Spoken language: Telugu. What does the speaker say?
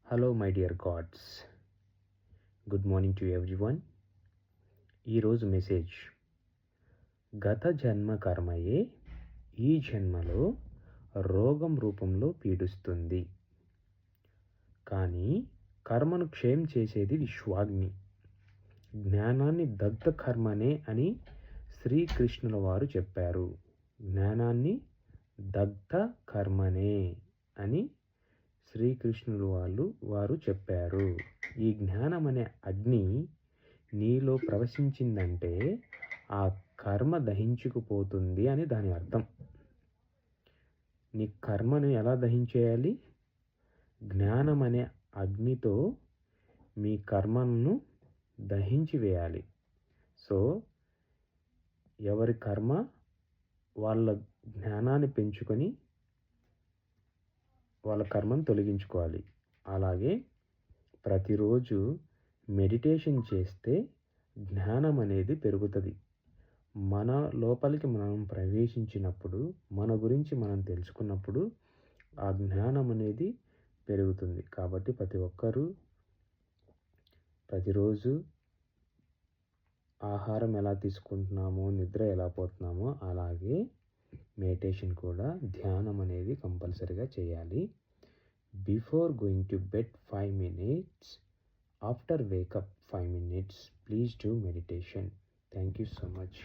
Hello my dear God's, good morning to everyone. ఈరోజు మెసేజ్: గత జన్మ కర్మయే ఈ జన్మలో రోగం రూపంలో పీడిస్తుంది. కానీ కర్మను క్షయం చేసేది విశ్వాగ్ని. జ్ఞానాన్ని దగ్ధ కర్మనే అని శ్రీకృష్ణుల వారు చెప్పారు. జ్ఞానాన్ని దగ్ధ కర్మనే అని శ్రీకృష్ణులు వారు చెప్పారు. ఈ జ్ఞానం అనే అగ్ని నీలో ప్రవేశించిందంటే ఆ కర్మ దహించుకుపోతుంది అని దాని అర్థం. నీ కర్మను ఎలా దహించేయాలి? జ్ఞానం అనే అగ్నితో మీ కర్మను దహించి వేయాలి. సో ఎవరి కర్మ వాళ్ళ జ్ఞానాన్ని పెంచుకొని వాళ్ళ కర్మను తొలగించుకోవాలి. అలాగే ప్రతిరోజు మెడిటేషన్ చేస్తే జ్ఞానం అనేది పెరుగుతుంది. మన లోపలికి మనం ప్రవేశించినప్పుడు, మన గురించి మనం తెలుసుకున్నప్పుడు ఆ జ్ఞానం అనేది పెరుగుతుంది. కాబట్టి ప్రతి ఒక్కరూ ప్రతిరోజు ఆహారం ఎలా తీసుకుంటున్నామో, నిద్ర ఎలా పోతున్నామో అలాగే మెడిటేషన్ కూడా, ధ్యానం అనేది కంపల్సరీగా చేయాలి. Before going to bed 5 minutes, after wake up 5 minutes, please do meditation. Thank you so much.